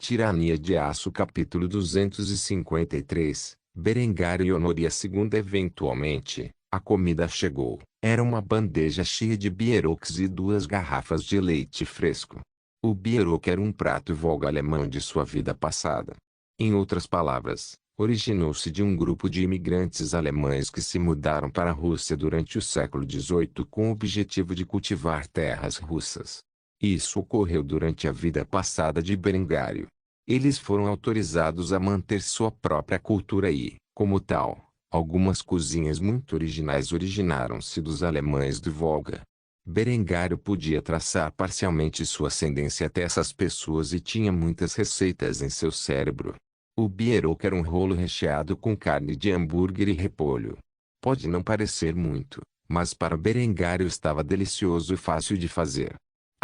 Tirania de Aço capítulo 253, Berengário e Honoria II. Eventualmente, a comida chegou. Era uma bandeja cheia de bieroques e 2 garrafas de leite fresco. O bieroque era um prato vogue alemão de sua vida passada. Em outras palavras, originou-se de um grupo de imigrantes alemães que se mudaram para a Rússia durante o século XVIII com o objetivo de cultivar terras russas. Isso ocorreu durante a vida passada de Berengário. Eles foram autorizados a manter sua própria cultura e, como tal, algumas cozinhas muito originais originaram-se dos alemães do Volga. Berengário podia traçar parcialmente sua ascendência até essas pessoas e tinha muitas receitas em seu cérebro. O bieroque era um rolo recheado com carne de hambúrguer e repolho. Pode não parecer muito, mas para Berengário estava delicioso e fácil de fazer.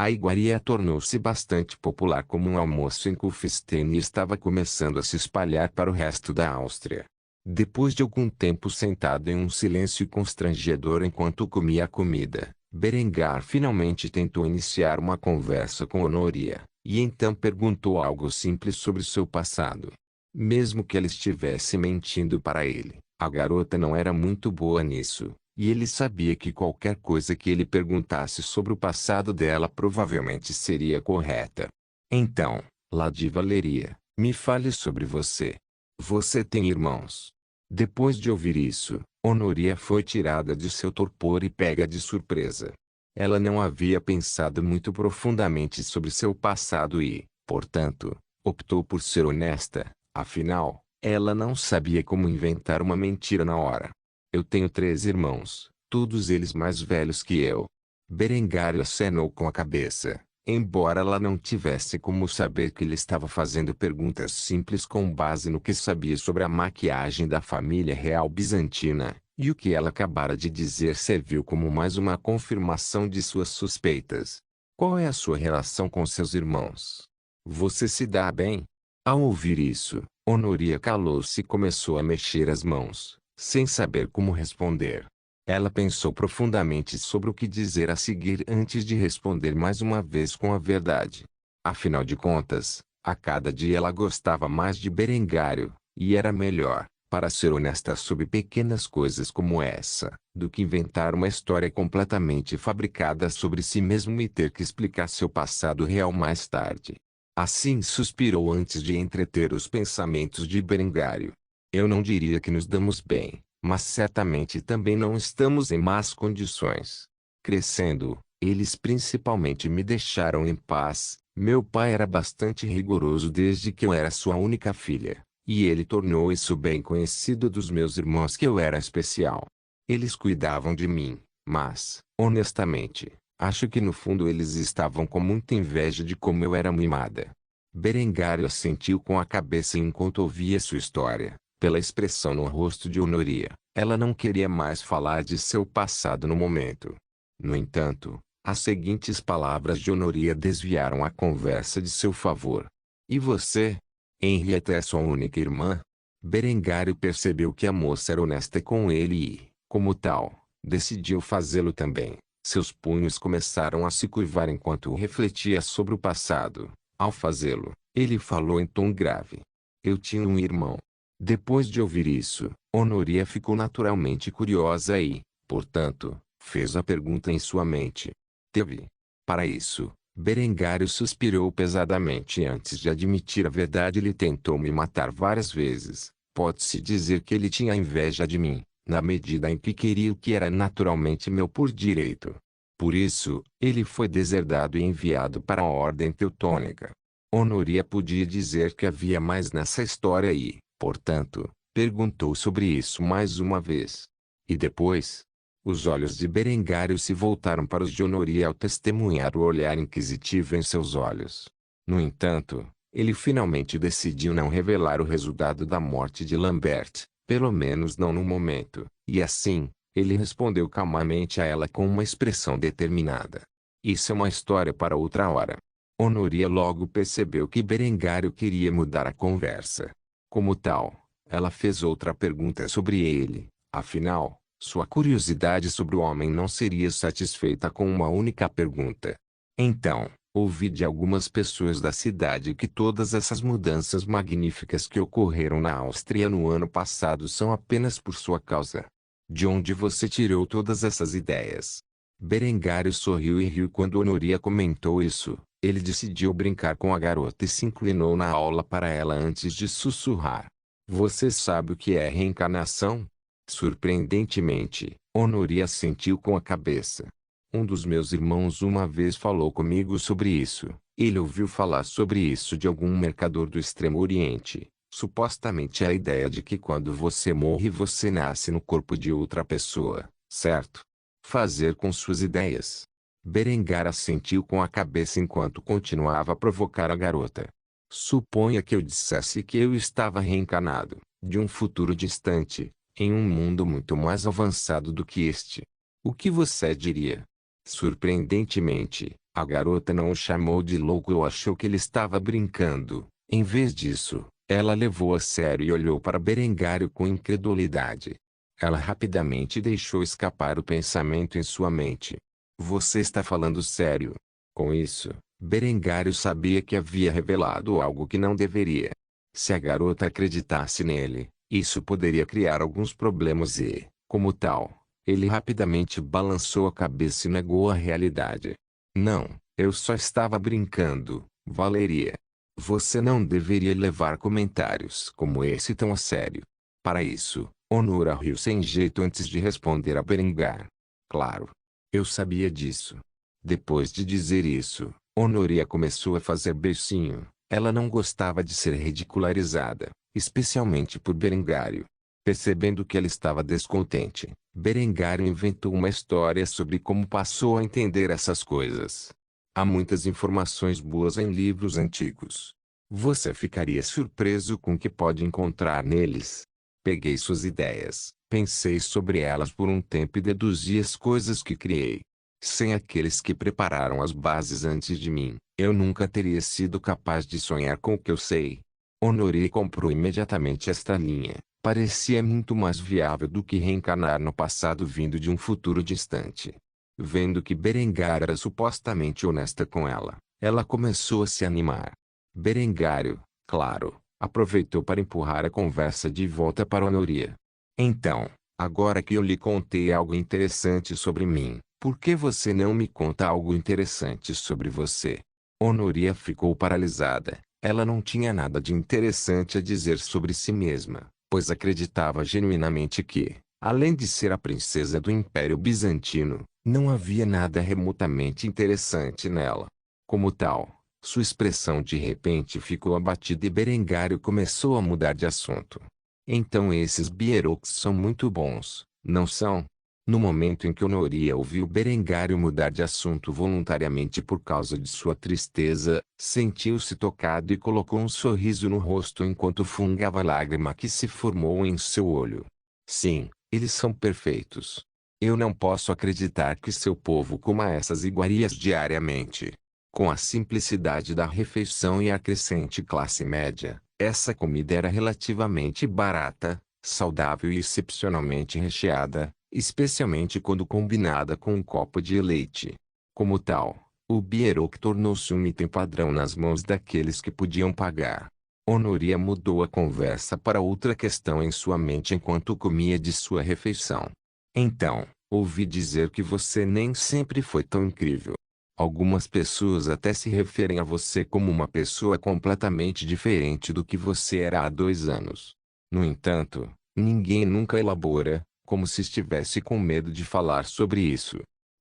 A iguaria tornou-se bastante popular como um almoço em Kufstein e estava começando a se espalhar para o resto da Áustria. Depois de algum tempo sentado em um silêncio constrangedor enquanto comia a comida, Berengar finalmente tentou iniciar uma conversa com Honoria, e então perguntou algo simples sobre seu passado. Mesmo que ela estivesse mentindo para ele, a garota não era muito boa nisso. E ele sabia que qualquer coisa que ele perguntasse sobre o passado dela provavelmente seria correta. Então, Lady Valeria, me fale sobre você. Você tem irmãos? Depois de ouvir isso, Honoria foi tirada de seu torpor e pega de surpresa. Ela não havia pensado muito profundamente sobre seu passado e, portanto, optou por ser honesta. Afinal, ela não sabia como inventar uma mentira na hora. Eu tenho 3 irmãos, todos eles mais velhos que eu. Berengário acenou com a cabeça, embora ela não tivesse como saber que ele estava fazendo perguntas simples com base no que sabia sobre a maquiagem da família real bizantina, e o que ela acabara de dizer serviu como mais uma confirmação de suas suspeitas. Qual é a sua relação com seus irmãos? Você se dá bem? Ao ouvir isso, Honoria calou-se e começou a mexer as mãos, sem saber como responder. Ela pensou profundamente sobre o que dizer a seguir antes de responder mais uma vez com a verdade. Afinal de contas, a cada dia ela gostava mais de Berengário, e era melhor, para ser honesta sobre pequenas coisas como essa, do que inventar uma história completamente fabricada sobre si mesmo e ter que explicar seu passado real mais tarde. Assim suspirou antes de entreter os pensamentos de Berengário. Eu não diria que nos damos bem, mas certamente também não estamos em más condições. Crescendo, eles principalmente me deixaram em paz. Meu pai era bastante rigoroso desde que eu era sua única filha, e ele tornou isso bem conhecido dos meus irmãos que eu era especial. Eles cuidavam de mim, mas, honestamente, acho que no fundo eles estavam com muita inveja de como eu era mimada. Berengário assentiu com a cabeça enquanto ouvia sua história. Pela expressão no rosto de Honoria, ela não queria mais falar de seu passado no momento. No entanto, as seguintes palavras de Honoria desviaram a conversa de seu favor. E você? Henrietta é sua única irmã? Berengário percebeu que a moça era honesta com ele e, como tal, decidiu fazê-lo também. Seus punhos começaram a se curvar enquanto refletia sobre o passado. Ao fazê-lo, ele falou em tom grave. Eu tinha um irmão. Depois de ouvir isso, Honoria ficou naturalmente curiosa e, portanto, fez a pergunta em sua mente. Teve. Para isso, Berengário suspirou pesadamente antes de admitir a verdade. Ele tentou me matar várias vezes. Pode-se dizer que ele tinha inveja de mim, na medida em que queria o que era naturalmente meu por direito. Por isso, ele foi deserdado e enviado para a Ordem Teutônica. Honoria podia dizer que havia mais nessa história e, portanto, perguntou sobre isso mais uma vez. E depois? Os olhos de Berengário se voltaram para os de Honoria ao testemunhar o olhar inquisitivo em seus olhos. No entanto, ele finalmente decidiu não revelar o resultado da morte de Lambert, pelo menos não no momento, e assim, ele respondeu calmamente a ela com uma expressão determinada. Isso é uma história para outra hora. Honoria logo percebeu que Berengário queria mudar a conversa. Como tal, ela fez outra pergunta sobre ele. Afinal, sua curiosidade sobre o homem não seria satisfeita com uma única pergunta. Então, Ouvi de algumas pessoas da cidade que todas essas mudanças magníficas que ocorreram na Áustria no ano passado são apenas por sua causa. De onde você tirou todas essas ideias? Berengário sorriu e riu quando Honoria comentou isso. Ele decidiu brincar com a garota e se inclinou na aula para ela antes de sussurrar. Você sabe o que é reencarnação? Surpreendentemente, Honoria assentiu com a cabeça. Um dos meus irmãos uma vez falou comigo sobre isso. Ele ouviu falar sobre isso de algum mercador do Extremo Oriente. Supostamente a ideia de que quando você morre você nasce no corpo de outra pessoa, certo? Fazer com suas ideias. Berengar assentiu com a cabeça enquanto continuava a provocar a garota. Suponha que eu dissesse que eu estava reencarnado, de um futuro distante, em um mundo muito mais avançado do que este. O que você diria? Surpreendentemente, a garota não o chamou de louco ou achou que ele estava brincando. Em vez disso, ela levou a sério e olhou para Berengário com incredulidade. Ela rapidamente deixou escapar o pensamento em sua mente. Você está falando sério? Com isso, Berengário sabia que havia revelado algo que não deveria. Se a garota acreditasse nele, isso poderia criar alguns problemas e, como tal, ele rapidamente balançou a cabeça e negou a realidade. Não, eu só estava brincando, Valeria. Você não deveria levar comentários como esse tão a sério. Para isso, Honora riu sem jeito antes de responder a Berengar. Claro. Eu sabia disso. Depois de dizer isso, Honoria começou a fazer beicinho. Ela não gostava de ser ridicularizada, especialmente por Berengário. Percebendo que ela estava descontente, Berengário inventou uma história sobre como passou a entender essas coisas. Há muitas informações boas em livros antigos. Você ficaria surpreso com o que pode encontrar neles. Peguei suas ideias, pensei sobre elas por um tempo e deduzi as coisas que criei. Sem aqueles que prepararam as bases antes de mim, eu nunca teria sido capaz de sonhar com o que eu sei. Honoré comprou imediatamente esta linha. Parecia muito mais viável do que reencarnar no passado vindo de um futuro distante. Vendo que Berengar era supostamente honesta com ela, ela começou a se animar. Berengário, claro, aproveitou para empurrar a conversa de volta para Honoria. Então, agora que eu lhe contei algo interessante sobre mim, por que você não me conta algo interessante sobre você? Honoria ficou paralisada. Ela não tinha nada de interessante a dizer sobre si mesma, pois acreditava genuinamente que, além de ser a princesa do Império Bizantino, não havia nada remotamente interessante nela. Como tal, sua expressão de repente ficou abatida e Berengário começou a mudar de assunto. Então esses Bieroks são muito bons, não são? No momento em que Honoria ouviu Berengário mudar de assunto voluntariamente por causa de sua tristeza, sentiu-se tocado e colocou um sorriso no rosto enquanto fungava a lágrima que se formou em seu olho. Sim, eles são perfeitos. Eu não posso acreditar que seu povo coma essas iguarias diariamente. Com a simplicidade da refeição e a crescente classe média, essa comida era relativamente barata, saudável e excepcionalmente recheada, especialmente quando combinada com um copo de leite. Como tal, o Bierok tornou-se um item padrão nas mãos daqueles que podiam pagar. Honoria mudou a conversa para outra questão em sua mente enquanto comia de sua refeição. Então, ouvi dizer que você nem sempre foi tão incrível. Algumas pessoas até se referem a você como uma pessoa completamente diferente do que você era há 2 anos. No entanto, ninguém nunca elabora, como se estivesse com medo de falar sobre isso.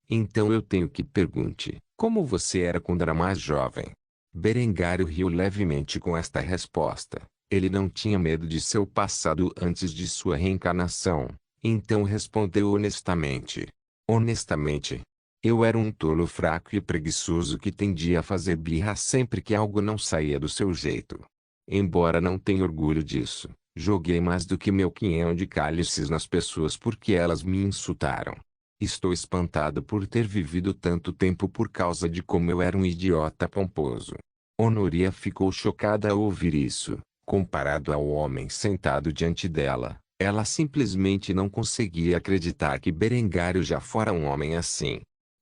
Então eu tenho que pergunte, como você era quando era mais jovem? Berengário riu levemente com esta resposta. Ele não tinha medo de seu passado antes de sua reencarnação, então respondeu honestamente. Honestamente, eu era um tolo fraco e preguiçoso que tendia a fazer birra sempre que algo não saía do seu jeito. Embora não tenha orgulho disso, joguei mais do que meu quinhão de cálices nas pessoas porque elas me insultaram. Estou espantado por ter vivido tanto tempo por causa de como eu era um idiota pomposo. Honoria ficou chocada ao ouvir isso. Comparado ao homem sentado diante dela, ela simplesmente não conseguia acreditar que Berengário já fora um homem assim.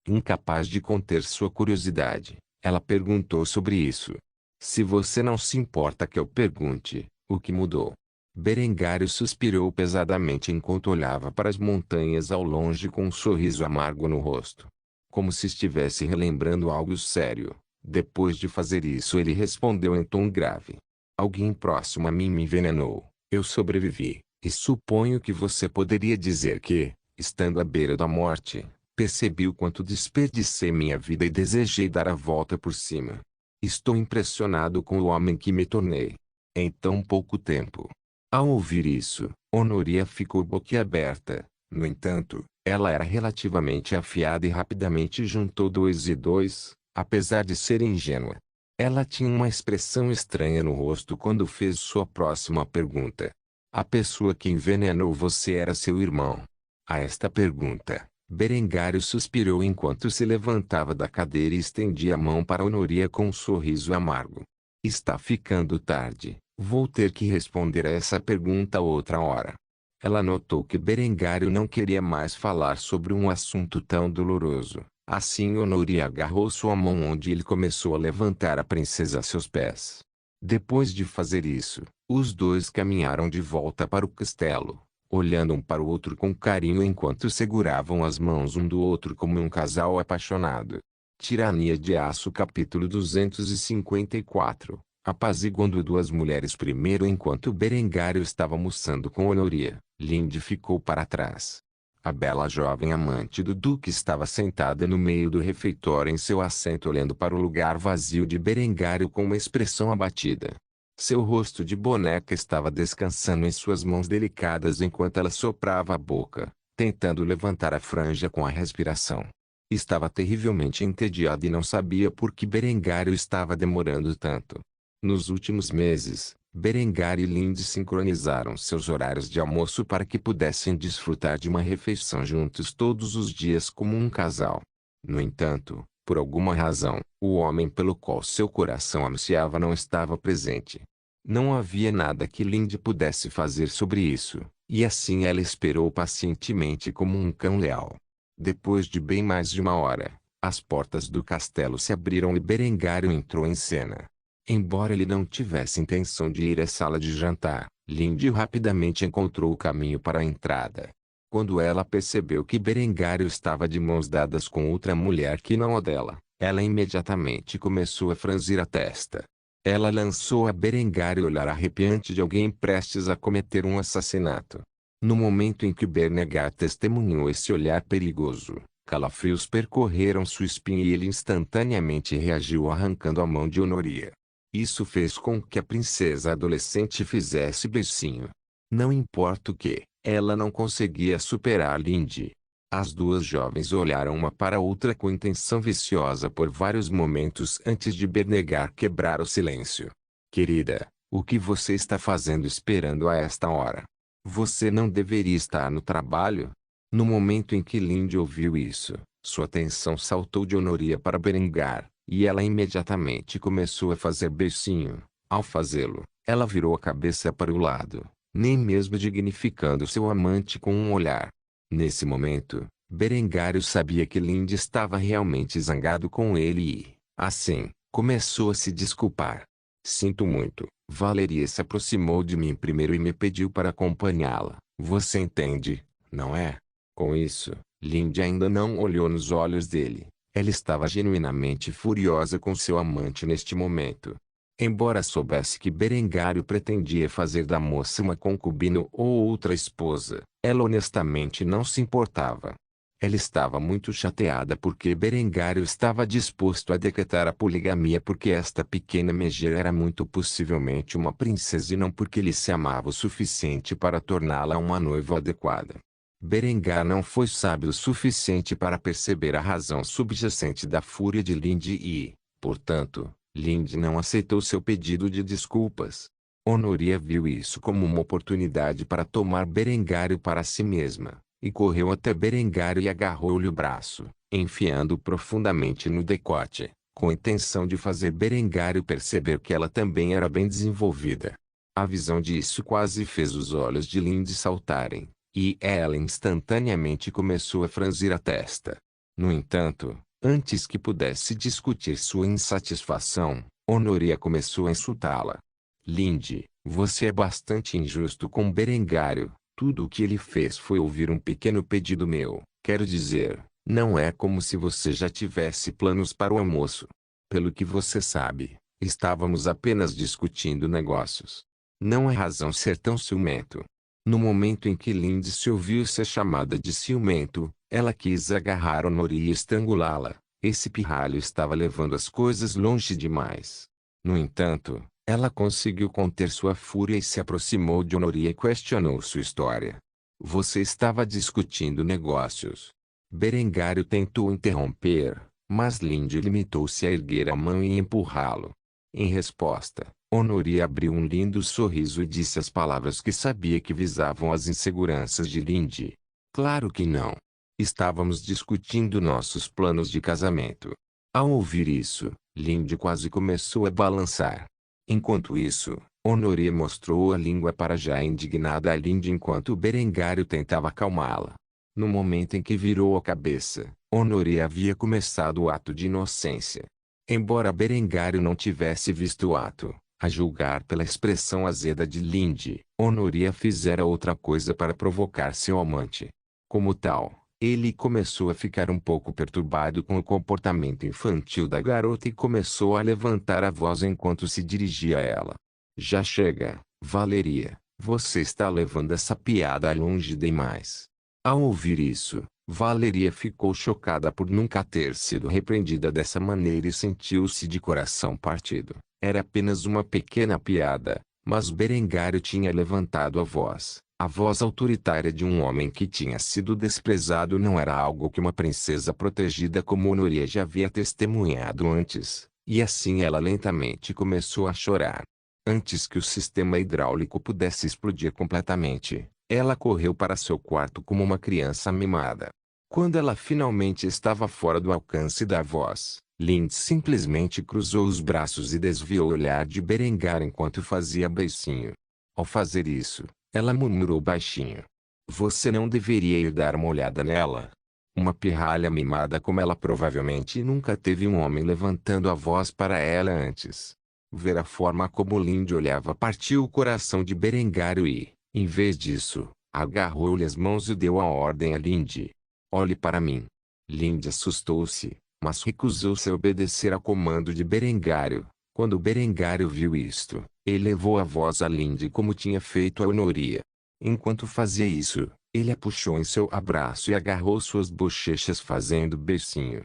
Incapaz de conter sua curiosidade, Ela perguntou sobre isso. Se você não se importa que eu pergunte, o que mudou? Berengário suspirou pesadamente enquanto olhava para as montanhas ao longe com um sorriso amargo no rosto. Como se estivesse relembrando algo sério. Depois de fazer isso ele respondeu em tom grave. Alguém próximo a mim me envenenou. Eu sobrevivi, e suponho que você poderia dizer que, estando à beira da morte, percebi o quanto desperdicei minha vida e desejei dar a volta por cima. Estou impressionado com o homem que me tornei. Em tão pouco tempo. Ao ouvir isso, Honoria ficou boquiaberta. No entanto, ela era relativamente afiada e rapidamente juntou 2 e 2, apesar de ser ingênua. Ela tinha uma expressão estranha no rosto quando fez sua próxima pergunta. A pessoa que envenenou você era seu irmão? A esta pergunta, Berengário suspirou enquanto se levantava da cadeira e estendia a mão para Honoria com um sorriso amargo. Está ficando tarde, vou ter que responder a essa pergunta outra hora. Ela notou que Berengário não queria mais falar sobre um assunto tão doloroso. Assim Honoria agarrou sua mão onde ele começou a levantar a princesa a seus pés. Depois de fazer isso, os dois caminharam de volta para o castelo, olhando um para o outro com carinho enquanto seguravam as mãos um do outro como um casal apaixonado. Tirania de Aço capítulo 254. Apaziguando duas mulheres. Primeiro, enquanto Berengário estava almoçando com Honoria, Linde ficou para trás. A bela jovem amante do duque estava sentada no meio do refeitório em seu assento olhando para o lugar vazio de Berengário com uma expressão abatida. Seu rosto de boneca estava descansando em suas mãos delicadas enquanto ela soprava a boca, tentando levantar a franja com a respiração. Estava terrivelmente entediada e não sabia por que Berengário estava demorando tanto. Nos últimos meses, Berengário e Linde sincronizaram seus horários de almoço para que pudessem desfrutar de uma refeição juntos todos os dias como um casal. No entanto, por alguma razão, o homem pelo qual seu coração ansiava não estava presente. Não havia nada que Linde pudesse fazer sobre isso, e assim ela esperou pacientemente como um cão leal. Depois de bem mais de uma hora, as portas do castelo se abriram e Berengário entrou em cena. Embora ele não tivesse intenção de ir à sala de jantar, Linde rapidamente encontrou o caminho para a entrada. Quando ela percebeu que Berengário estava de mãos dadas com outra mulher que não a dela, ela imediatamente começou a franzir a testa. Ela lançou a Berengário o olhar arrepiante de alguém prestes a cometer um assassinato. No momento em que Berengar testemunhou esse olhar perigoso, calafrios percorreram sua espinha e ele instantaneamente reagiu arrancando a mão de Honoria. Isso fez com que a princesa adolescente fizesse beicinho. Não importa o que, ela não conseguia superar Linde. As duas jovens olharam uma para a outra com intenção viciosa por vários momentos antes de Berengar quebrar o silêncio. Querida, o que você está fazendo esperando a esta hora? Você não deveria estar no trabalho? No momento em que Linde ouviu isso, sua atenção saltou de Honoria para Berengar. E ela imediatamente começou a fazer beicinho. Ao fazê-lo, ela virou a cabeça para o lado, nem mesmo dignificando seu amante com um olhar. Nesse momento, Berengário sabia que Linde estava realmente zangado com ele e, assim, começou a se desculpar. Sinto muito, Valeria se aproximou de mim primeiro e me pediu para acompanhá-la. Você entende, não é? Com isso, Linde ainda não olhou nos olhos dele. Ela estava genuinamente furiosa com seu amante neste momento. Embora soubesse que Berengário pretendia fazer da moça uma concubina ou outra esposa, ela honestamente não se importava. Ela estava muito chateada porque Berengário estava disposto a decretar a poligamia porque esta pequena megera era muito possivelmente uma princesa e não porque ele se amava o suficiente para torná-la uma noiva adequada. Berengar não foi sábio o suficiente para perceber a razão subjacente da fúria de Linde e, portanto, Linde não aceitou seu pedido de desculpas. Honoria viu isso como uma oportunidade para tomar Berengário para si mesma, e correu até Berengário e agarrou-lhe o braço, enfiando-o profundamente no decote, com a intenção de fazer Berengário perceber que ela também era bem desenvolvida. A visão disso quase fez os olhos de Linde saltarem. E ela instantaneamente começou a franzir a testa. No entanto, Antes que pudesse discutir sua insatisfação, Honoria começou a insultá-la. Linde, você é bastante injusto com Berengário. Tudo o que ele fez foi ouvir um pequeno pedido meu. Quero dizer, não é como se você já tivesse planos para o almoço. Pelo que você sabe, estávamos apenas discutindo negócios. Não há razão ser tão ciumento. No momento em que Linde se ouviu ser chamada de ciumento, ela quis agarrar Honoria e estrangulá-la. Esse pirralho estava levando as coisas longe demais. No entanto, ela conseguiu conter sua fúria e se aproximou de Honoria e questionou sua história. Você estava discutindo negócios. Berengário tentou interromper, mas Linde limitou-se a erguer a mão e empurrá-lo. Em resposta, Honoria abriu um lindo sorriso e disse as palavras que sabia que visavam as inseguranças de Linde. Claro que não. Estávamos discutindo nossos planos de casamento. Ao ouvir isso, Linde quase começou a balançar. Enquanto isso, Honoria mostrou a língua para já indignada a Linde enquanto Berengário tentava acalmá-la. No momento em que virou a cabeça, Honoria havia começado o ato de inocência. Embora Berengário não tivesse visto o ato, a julgar pela expressão azeda de Linde, Honoria fizera outra coisa para provocar seu amante. Como tal, ele começou a ficar um pouco perturbado com o comportamento infantil da garota e começou a levantar a voz enquanto se dirigia a ela. Já chega, Valeria, você está levando essa piada longe demais. Ao ouvir isso, Valeria ficou chocada por nunca ter sido repreendida dessa maneira e sentiu-se de coração partido. Era apenas uma pequena piada, mas Berengário tinha levantado a voz. A voz autoritária de um homem que tinha sido desprezado não era algo que uma princesa protegida como Honoria já havia testemunhado antes, e assim ela lentamente começou a chorar. Antes que o sistema hidráulico pudesse explodir completamente, ela correu para seu quarto como uma criança mimada. Quando ela finalmente estava fora do alcance da voz, Linde simplesmente cruzou os braços e desviou o olhar de Berengário enquanto fazia beicinho. Ao fazer isso, ela murmurou baixinho. Você não deveria ir dar uma olhada nela? Uma pirralha mimada como ela provavelmente nunca teve um homem levantando a voz para ela antes. Ver a forma como Linde olhava partiu o coração de Berengário e, em vez disso, agarrou-lhe as mãos e deu a ordem a Linde. Olhe para mim. Linde assustou-se, mas recusou-se a obedecer ao comando de Berengário. Quando Berengário viu isto, ele levou a voz a Linde como tinha feito a Honoria. Enquanto fazia isso, ele a puxou em seu abraço e agarrou suas bochechas fazendo beicinho.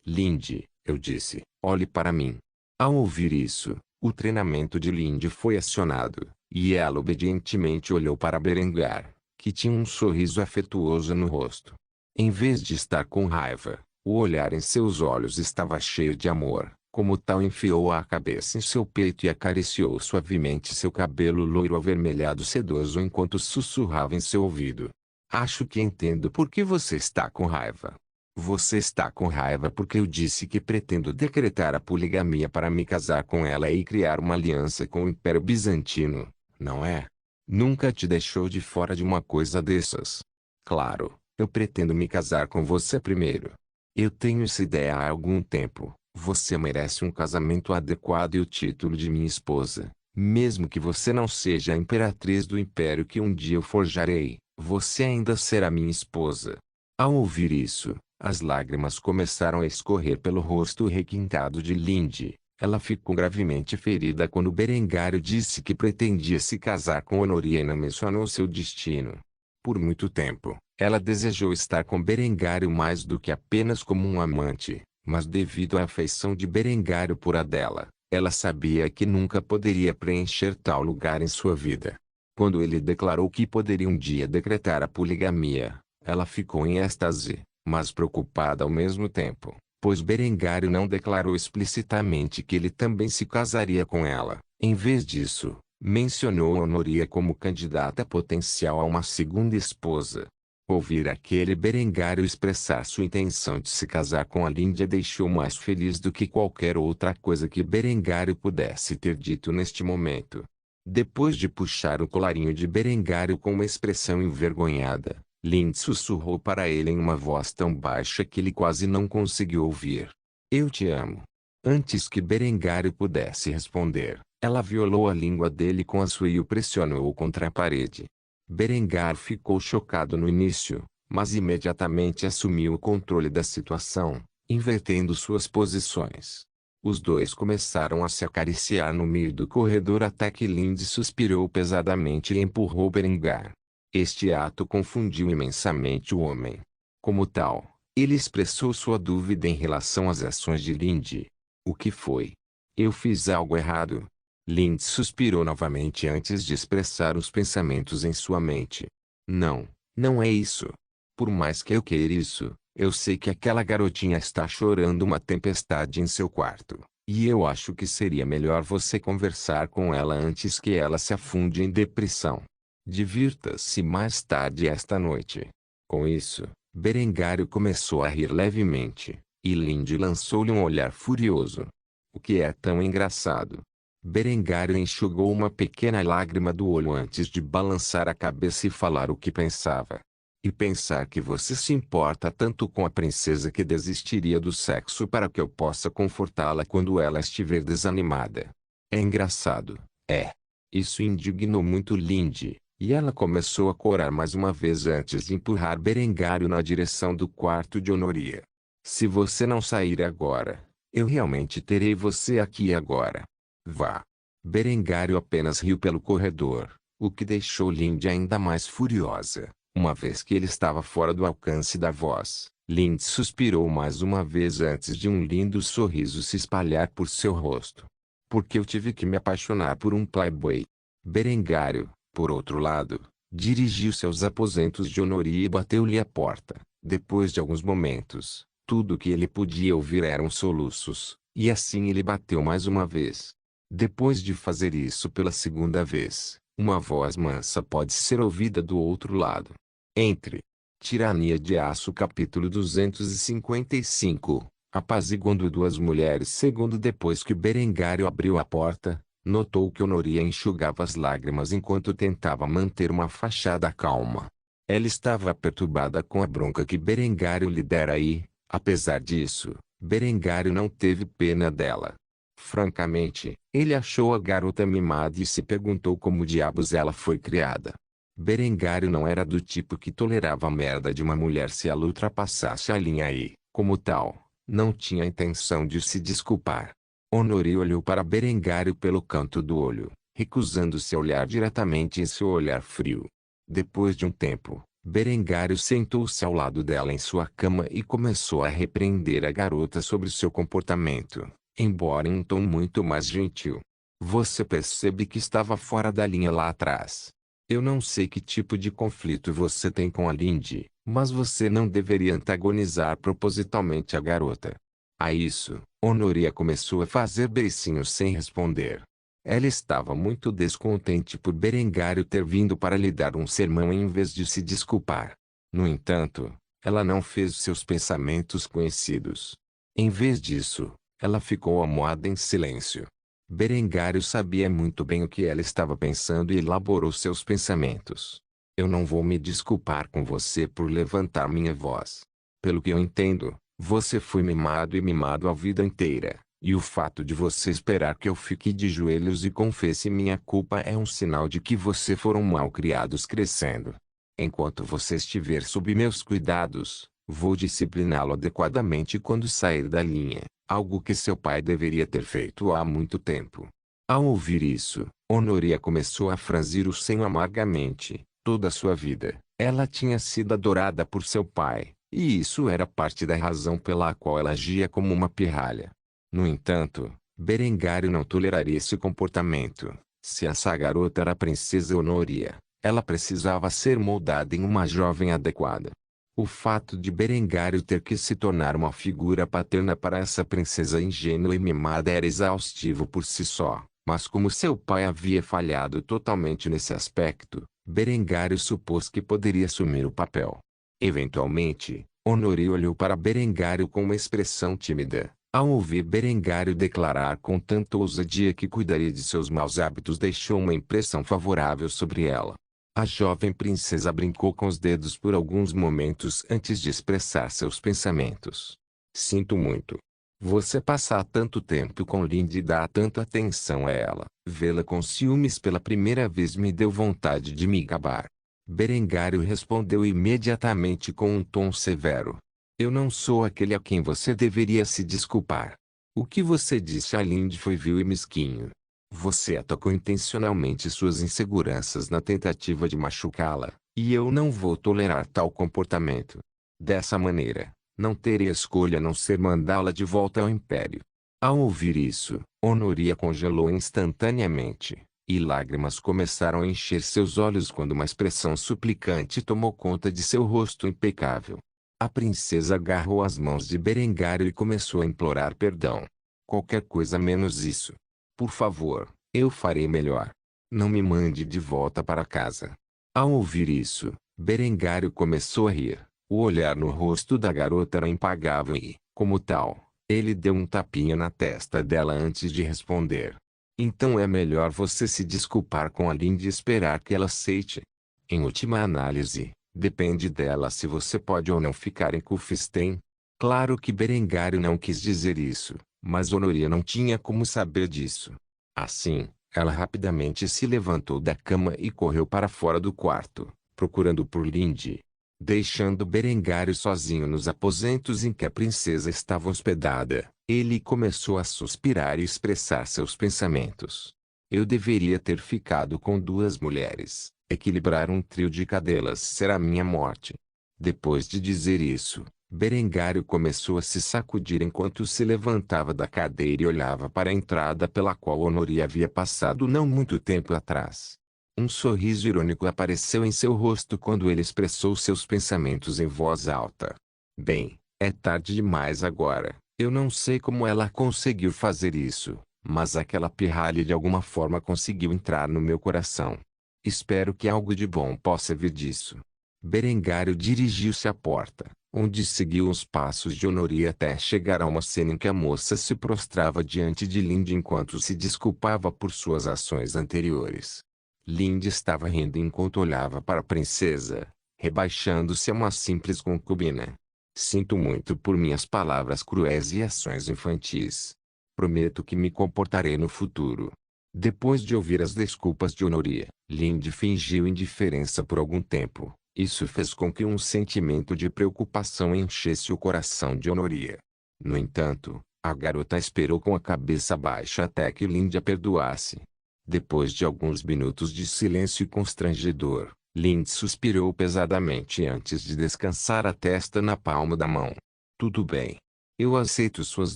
Linde, eu disse, olhe para mim. Ao ouvir isso, o treinamento de Linde foi acionado, e ela obedientemente olhou para Berengar, que tinha um sorriso afetuoso no rosto. Em vez de estar com raiva, o olhar em seus olhos estava cheio de amor. Como tal, enfiou a cabeça em seu peito e acariciou suavemente seu cabelo loiro avermelhado sedoso enquanto sussurrava em seu ouvido. Acho que entendo por que você está com raiva. Você está com raiva porque eu disse que pretendo decretar a poligamia para me casar com ela e criar uma aliança com o Império Bizantino, não é? Nunca te deixou de fora de uma coisa dessas. Claro, eu pretendo me casar com você primeiro. Eu tenho essa ideia há algum tempo. Você merece um casamento adequado e o título de minha esposa. Mesmo que você não seja a imperatriz do império que um dia eu forjarei, você ainda será minha esposa. Ao ouvir isso, as lágrimas começaram a escorrer pelo rosto requintado de Linde. Ela ficou gravemente ferida quando Berengário disse que pretendia se casar com Honoria e não mencionou seu destino. Por muito tempo, ela desejou estar com Berengário mais do que apenas como um amante. Mas devido à afeição de Berengário por Adela, ela sabia que nunca poderia preencher tal lugar em sua vida. Quando ele declarou que poderia um dia decretar a poligamia, ela ficou em êxtase, mas preocupada ao mesmo tempo, pois Berengário não declarou explicitamente que ele também se casaria com ela. Em vez disso, mencionou Honoria como candidata potencial a uma segunda esposa. Ouvir aquele Berengário expressar sua intenção de se casar com a Linde a deixou mais feliz do que qualquer outra coisa que Berengário pudesse ter dito neste momento. Depois de puxar o colarinho de Berengário com uma expressão envergonhada, Lind sussurrou para ele em uma voz tão baixa que ele quase não conseguiu ouvir. Eu te amo. Antes que Berengário pudesse responder, ela violou a língua dele com a sua e o pressionou contra a parede. Berengar ficou chocado no início, mas imediatamente assumiu o controle da situação, invertendo suas posições. Os dois começaram a se acariciar no meio do corredor até que Lindsay suspirou pesadamente e empurrou Berengar. Este ato confundiu imensamente o homem. Como tal, ele expressou sua dúvida em relação às ações de Lindsay. O que foi? Eu fiz algo errado? Lindsay suspirou novamente antes de expressar os pensamentos em sua mente. Não, não é isso. Por mais que eu queira isso, eu sei que aquela garotinha está chorando uma tempestade em seu quarto, e eu acho que seria melhor você conversar com ela antes que ela se afunde em depressão. Divirta-se mais tarde esta noite. Com isso, Berengário começou a rir levemente, e Lindsay lançou-lhe um olhar furioso. O que é tão engraçado? Berengário enxugou uma pequena lágrima do olho antes de balançar a cabeça e falar o que pensava. E pensar que você se importa tanto com a princesa que desistiria do sexo para que eu possa confortá-la quando ela estiver desanimada. É engraçado, é. Isso indignou muito Lindsay, e ela começou a corar mais uma vez antes de empurrar Berengário na direção do quarto de Honoria. Se você não sair agora, eu realmente terei você aqui agora. Vá. Berengário apenas riu pelo corredor, o que deixou Lindsay ainda mais furiosa. Uma vez que ele estava fora do alcance da voz, Lindsay suspirou mais uma vez antes de um lindo sorriso se espalhar por seu rosto. Porque eu tive que me apaixonar por um playboy. Berengário, por outro lado, dirigiu-se aos aposentos de Honoria e bateu-lhe a porta. Depois de alguns momentos, tudo o que ele podia ouvir eram soluços, e assim ele bateu mais uma vez. Depois de fazer isso pela segunda vez, uma voz mansa pode ser ouvida do outro lado. Entre. Tirania de Aço capítulo 255, apaziguando duas mulheres. Segundo depois que Berengário abriu a porta, notou que Honoria enxugava as lágrimas enquanto tentava manter uma fachada calma. Ela estava perturbada com a bronca que Berengário lhe dera e, apesar disso, Berengário não teve pena dela. Francamente, ele achou a garota mimada e se perguntou como diabos ela foi criada. Berengário não era do tipo que tolerava a merda de uma mulher se ela ultrapassasse a linha e, como tal, não tinha intenção de se desculpar. Honoria olhou para Berengário pelo canto do olho, recusando-se a olhar diretamente em seu olhar frio. Depois de um tempo, Berengário sentou-se ao lado dela em sua cama e começou a repreender a garota sobre seu comportamento, embora em um tom muito mais gentil. Você percebe que estava fora da linha lá atrás. Eu não sei que tipo de conflito você tem com a Lindsay, mas você não deveria antagonizar propositalmente a garota. A isso, Honoria começou a fazer beicinhos sem responder. Ela estava muito descontente por Berengário ter vindo para lhe dar um sermão em vez de se desculpar. No entanto, ela não fez seus pensamentos conhecidos. Em vez disso, ela ficou amuada em silêncio. Berengário sabia muito bem o que ela estava pensando e elaborou seus pensamentos. Eu não vou me desculpar com você por levantar minha voz. Pelo que eu entendo, você foi mimado e mimado a vida inteira, e o fato de você esperar que eu fique de joelhos e confesse minha culpa é um sinal de que você foram mal criados crescendo. Enquanto você estiver sob meus cuidados, vou discipliná-lo adequadamente quando sair da linha. Algo que seu pai deveria ter feito há muito tempo. Ao ouvir isso, Honoria começou a franzir o senho amargamente. Toda a sua vida, ela tinha sido adorada por seu pai, e isso era parte da razão pela qual ela agia como uma pirralha. No entanto, Berengário não toleraria esse comportamento. Se essa garota era a princesa Honoria, ela precisava ser moldada em uma jovem adequada. O fato de Berengário ter que se tornar uma figura paterna para essa princesa ingênua e mimada era exaustivo por si só, mas como seu pai havia falhado totalmente nesse aspecto, Berengário supôs que poderia assumir o papel. Eventualmente, Honoria olhou para Berengário com uma expressão tímida. Ao ouvir Berengário declarar com tanta ousadia que cuidaria de seus maus hábitos, deixou uma impressão favorável sobre ela. A jovem princesa brincou com os dedos por alguns momentos antes de expressar seus pensamentos. Sinto muito. Você passar tanto tempo com Lindy e dar tanta atenção a ela. Vê-la com ciúmes pela primeira vez me deu vontade de me gabar. Berengário respondeu imediatamente com um tom severo. Eu não sou aquele a quem você deveria se desculpar. O que você disse a Lindy foi vil e mesquinho. Você atacou intencionalmente suas inseguranças na tentativa de machucá-la, e eu não vou tolerar tal comportamento. Dessa maneira, não terei escolha a não ser mandá-la de volta ao Império. Ao ouvir isso, Honoria congelou instantaneamente, e lágrimas começaram a encher seus olhos quando uma expressão suplicante tomou conta de seu rosto impecável. A princesa agarrou as mãos de Berengário e começou a implorar perdão. Qualquer coisa menos isso. Por favor, eu farei melhor. Não me mande de volta para casa. Ao ouvir isso, Berengário começou a rir. O olhar no rosto da garota era impagável e, como tal, ele deu um tapinha na testa dela antes de responder. Então é melhor você se desculpar com a Lindy e esperar que ela aceite. Em última análise, depende dela se você pode ou não ficar em Kufstein. Claro que Berengário não quis dizer isso, mas Honoria não tinha como saber disso. Assim, ela rapidamente se levantou da cama e correu para fora do quarto, procurando por Lindy. Deixando Berengário sozinho nos aposentos em que a princesa estava hospedada, ele começou a suspirar e expressar seus pensamentos. Eu deveria ter ficado com duas mulheres. Equilibrar um trio de cadelas será minha morte. Depois de dizer isso, Berengário começou a se sacudir enquanto se levantava da cadeira e olhava para a entrada pela qual Honoria havia passado não muito tempo atrás. Um sorriso irônico apareceu em seu rosto quando ele expressou seus pensamentos em voz alta. Bem, é tarde demais agora. Eu não sei como ela conseguiu fazer isso, mas aquela pirralha de alguma forma conseguiu entrar no meu coração. Espero que algo de bom possa vir disso. Berengário dirigiu-se à porta, onde seguiu os passos de Honoria até chegar a uma cena em que a moça se prostrava diante de Lindy enquanto se desculpava por suas ações anteriores. Lindy estava rindo enquanto olhava para a princesa, rebaixando-se a uma simples concubina. Sinto muito por minhas palavras cruéis e ações infantis. Prometo que me comportarei no futuro. Depois de ouvir as desculpas de Honoria, Lindy fingiu indiferença por algum tempo. Isso fez com que um sentimento de preocupação enchesse o coração de Honoria. No entanto, a garota esperou com a cabeça baixa até que Lindy a perdoasse. Depois de alguns minutos de silêncio constrangedor, Lindy suspirou pesadamente antes de descansar a testa na palma da mão. Tudo bem. Eu aceito suas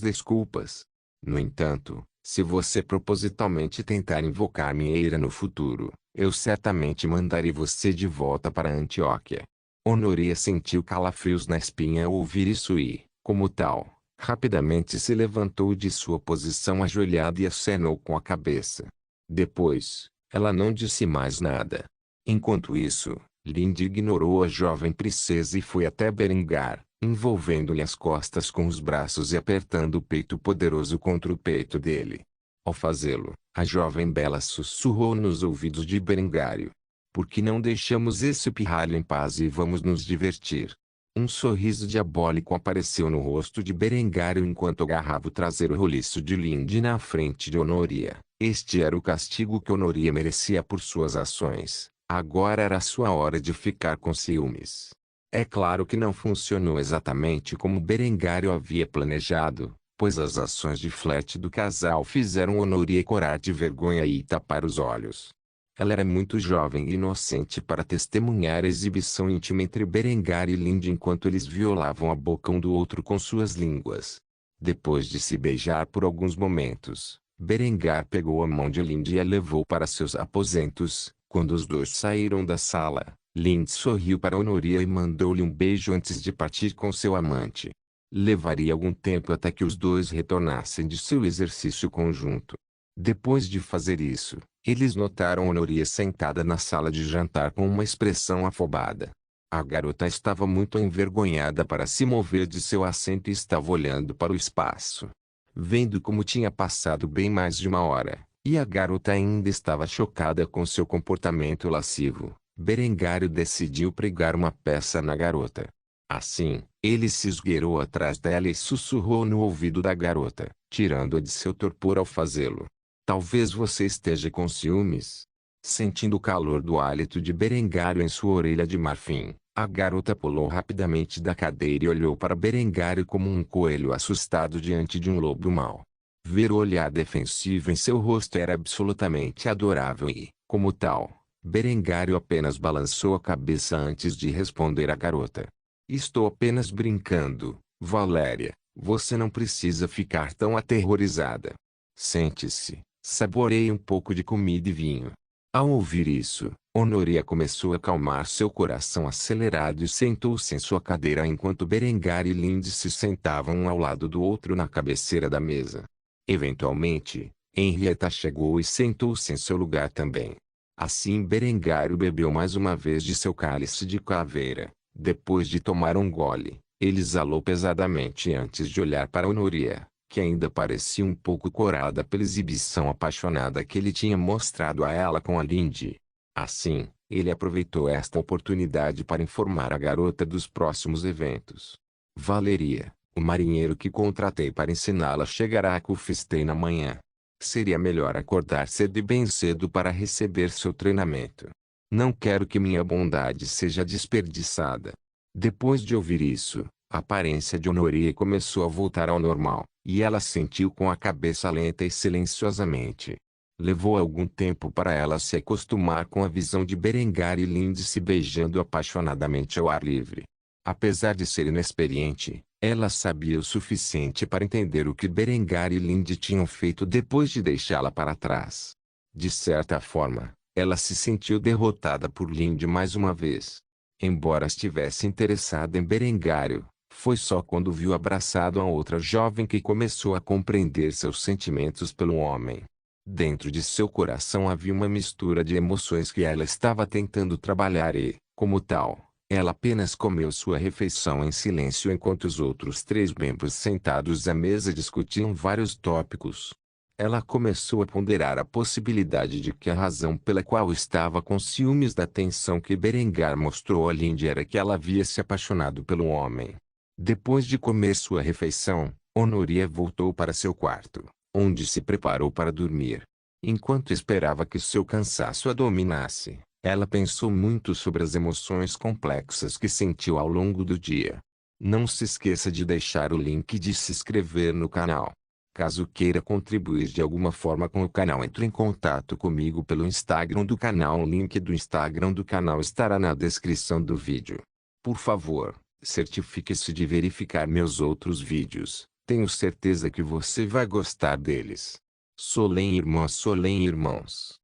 desculpas. No entanto, se você propositalmente tentar invocar minha ira no futuro, eu certamente mandarei você de volta para Antioquia. Honoria sentiu calafrios na espinha ao ouvir isso e, como tal, rapidamente se levantou de sua posição ajoelhada e acenou com a cabeça. Depois, ela não disse mais nada. Enquanto isso, Lindy ignorou a jovem princesa e foi até Berengar, envolvendo-lhe as costas com os braços e apertando o peito poderoso contra o peito dele. Ao fazê-lo, a jovem bela sussurrou nos ouvidos de Berengário. Por que não deixamos esse pirralho em paz e vamos nos divertir? Um sorriso diabólico apareceu no rosto de Berengário enquanto agarrava o traseiro roliço de Lindy na frente de Honoria. Este era o castigo que Honoria merecia por suas ações. Agora era sua hora de ficar com ciúmes. É claro que não funcionou exatamente como Berengário havia planejado, pois as ações de flerte do casal fizeram Honoria corar de vergonha e tapar os olhos. Ela era muito jovem e inocente para testemunhar a exibição íntima entre Berengar e Lindy enquanto eles violavam a boca um do outro com suas línguas. Depois de se beijar por alguns momentos, Berengar pegou a mão de Lindy e a levou para seus aposentos. Quando os dois saíram da sala, Lindy sorriu para Honoria e mandou-lhe um beijo antes de partir com seu amante. Levaria algum tempo até que os dois retornassem de seu exercício conjunto. Depois de fazer isso, eles notaram Honoria sentada na sala de jantar com uma expressão afobada. A garota estava muito envergonhada para se mover de seu assento e estava olhando para o espaço. Vendo como tinha passado bem mais de uma hora, e a garota ainda estava chocada com seu comportamento lascivo, Berengário decidiu pregar uma peça na garota. Assim, ele se esgueirou atrás dela e sussurrou no ouvido da garota, tirando-a de seu torpor ao fazê-lo. Talvez você esteja com ciúmes. Sentindo o calor do hálito de Berengário em sua orelha de marfim, a garota pulou rapidamente da cadeira e olhou para Berengário como um coelho assustado diante de um lobo mau. Ver o olhar defensivo em seu rosto era absolutamente adorável e, como tal, Berengário apenas balançou a cabeça antes de responder à garota. Estou apenas brincando, Valéria. Você não precisa ficar tão aterrorizada. Sente-se, saboreie um pouco de comida e vinho. Ao ouvir isso, Honoria começou a acalmar seu coração acelerado e sentou-se em sua cadeira enquanto Berengário e Lindy se sentavam um ao lado do outro na cabeceira da mesa. Eventualmente, Henrietta chegou e sentou-se em seu lugar também. Assim Berengário bebeu mais uma vez de seu cálice de caveira. Depois de tomar um gole, ele exalou pesadamente antes de olhar para Honoria, que ainda parecia um pouco corada pela exibição apaixonada que ele tinha mostrado a ela com a Lindy. Assim, ele aproveitou esta oportunidade para informar a garota dos próximos eventos. Valeria, o marinheiro que contratei para ensiná-la chegará a Kufstein amanhã. Seria melhor acordar cedo e bem cedo para receber seu treinamento. Não quero que minha bondade seja desperdiçada. Depois de ouvir isso, a aparência de Honoria começou a voltar ao normal, e ela sentiu com a cabeça lenta e silenciosamente. Levou algum tempo para ela se acostumar com a visão de Berengário e Lindy se beijando apaixonadamente ao ar livre. Apesar de ser inexperiente, ela sabia o suficiente para entender o que Berengário e Lindy tinham feito depois de deixá-la para trás. De certa forma, ela se sentiu derrotada por Lindy mais uma vez. Embora estivesse interessada em Berengário, foi só quando viu abraçado a outra jovem que começou a compreender seus sentimentos pelo homem. Dentro de seu coração havia uma mistura de emoções que ela estava tentando trabalhar e, como tal, ela apenas comeu sua refeição em silêncio enquanto os outros 3 membros sentados à mesa discutiam vários tópicos. Ela começou a ponderar a possibilidade de que a razão pela qual estava com ciúmes da atenção que Berengar mostrou a Lindy era que ela havia se apaixonado pelo homem. Depois de comer sua refeição, Honoria voltou para seu quarto, onde se preparou para dormir. Enquanto esperava que seu cansaço a dominasse, ela pensou muito sobre as emoções complexas que sentiu ao longo do dia. Não se esqueça de deixar o link de se inscrever no canal. Caso queira contribuir de alguma forma com o canal, entre em contato comigo pelo Instagram do canal. O link do Instagram do canal estará na descrição do vídeo. Por favor, certifique-se de verificar meus outros vídeos. Tenho certeza que você vai gostar deles. Solém irmãos.